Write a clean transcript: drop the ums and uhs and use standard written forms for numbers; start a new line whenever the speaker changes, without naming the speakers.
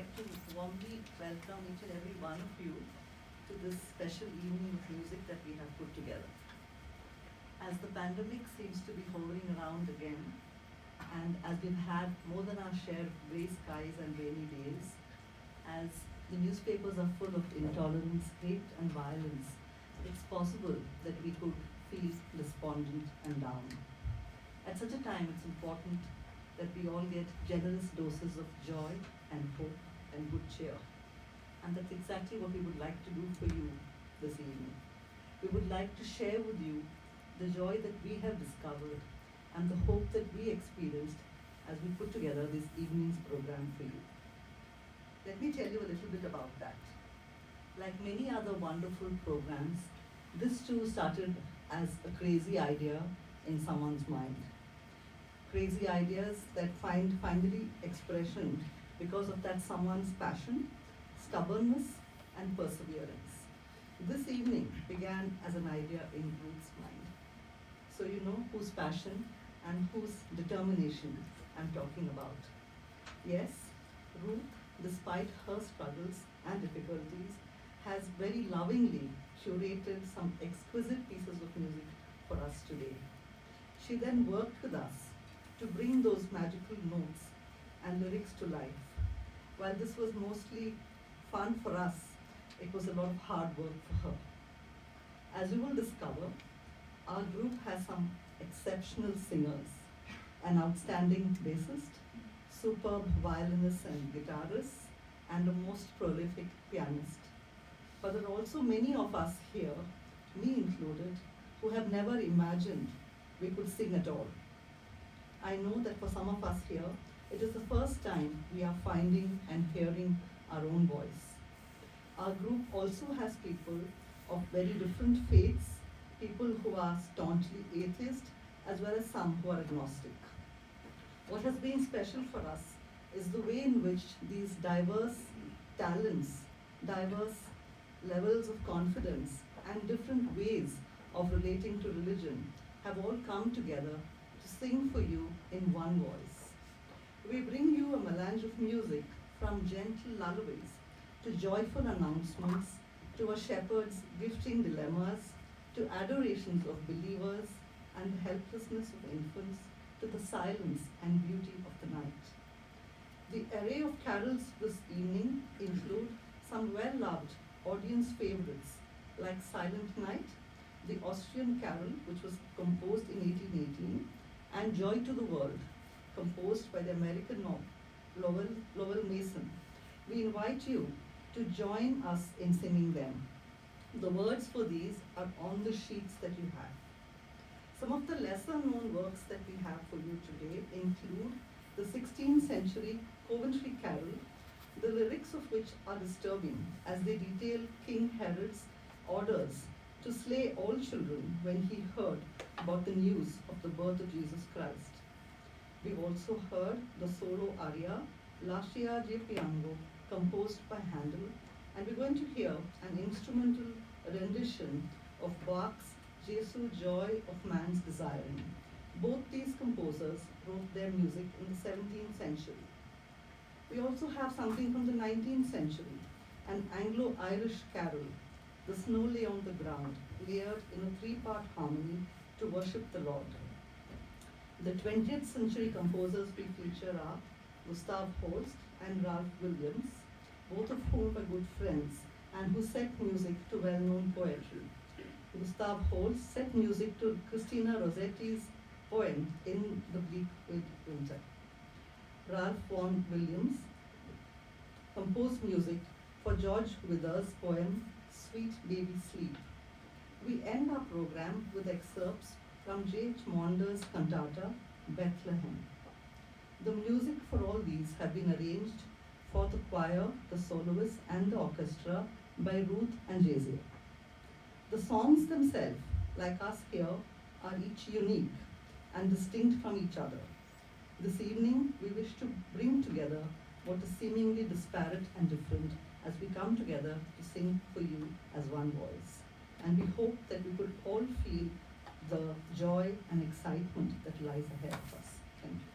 like to warmly welcome each and every one of you to this special evening of music that we have put together. As the pandemic seems to be hovering around again, and as we've had more than our share of grey skies and rainy days, as the newspapers are full of intolerance, hate, and violence, it's possible that we could feel despondent and down. At such a time, it's important that we all get generous doses of joy and hope and good cheer. And that's exactly what we would like to do for you this evening. We would like to share with you the joy that we have discovered and the hope that we experienced as we put together this evening's program for you. Let me tell you a little bit about that. Like many other wonderful programs, this too started as a crazy idea in someone's mind. Crazy ideas that find finally expression because of that someone's passion, stubbornness, and perseverance. This evening began as an idea in Ruth's mind. So you know whose passion and whose determination I'm talking about. Yes, Ruth, despite her struggles and difficulties, has very lovingly curated some exquisite pieces of music for us today. She then worked with us to bring those magical notes and lyrics to life. While this was mostly fun for us, it was a lot of hard work for her. As you will discover, our group has some exceptional singers, an outstanding bassist, superb violinists and guitarists, and a most prolific pianist. But there are also many of us here, me included, who have never imagined we could sing at all. I know that for some of us here, it is the first time we are finding and hearing our own voice. Our group also has people of very different faiths, people who are staunchly atheist, as well as some who are agnostic. What has been special for us is the way in which these diverse talents, diverse levels of confidence, and different ways of relating to religion have all come together to sing for you in one voice. We bring you a melange of music from gentle lullabies to joyful announcements, to a shepherd's gifting dilemmas, to adorations of believers and the helplessness of infants, to the silence and beauty of the night. The array of carols this evening include some well-loved audience favorites like Silent Night, the Austrian carol which was composed in 1818, and Joy to the World, composed by the American Lowell Mason. We invite you to join us in singing them. The words for these are on the sheets that you have. Some of the lesser known works that we have for you today include the 16th century Coventry Carol, the lyrics of which are disturbing as they detail King Herod's orders to slay all children when he heard about the news of the birth of Jesus Christ. We've also heard the solo aria Lasciate Piango, composed by Handel, and we're going to hear an instrumental rendition of Bach's Jesu Joy of Man's Desiring. Both these composers wrote their music in the 17th century. We also have something from the 19th century, an Anglo-Irish carol, The Snow Lay on the Ground, layered in a three-part harmony to worship the Lord. The 20th century composers we feature are Gustav Holst and Ralph Williams, both of whom were good friends and who set music to well-known poetry. Gustav Holst set music to Christina Rossetti's poem In the Bleak Winter. Ralph Vaughan Williams composed music for George Wither's poem Sweet Baby Sleep. We end our program with excerpts from J.H. Maunder's cantata Bethlehem. The music for all these have been arranged for the choir, the soloists, and the orchestra by Ruth and Jazier. The songs themselves, like us here, are each unique and distinct from each other. This evening, we wish to bring together what is seemingly disparate and different as we come together to sing for you as one voice. And we hope that we could all feel the joy and excitement that lies ahead of us. Thank you.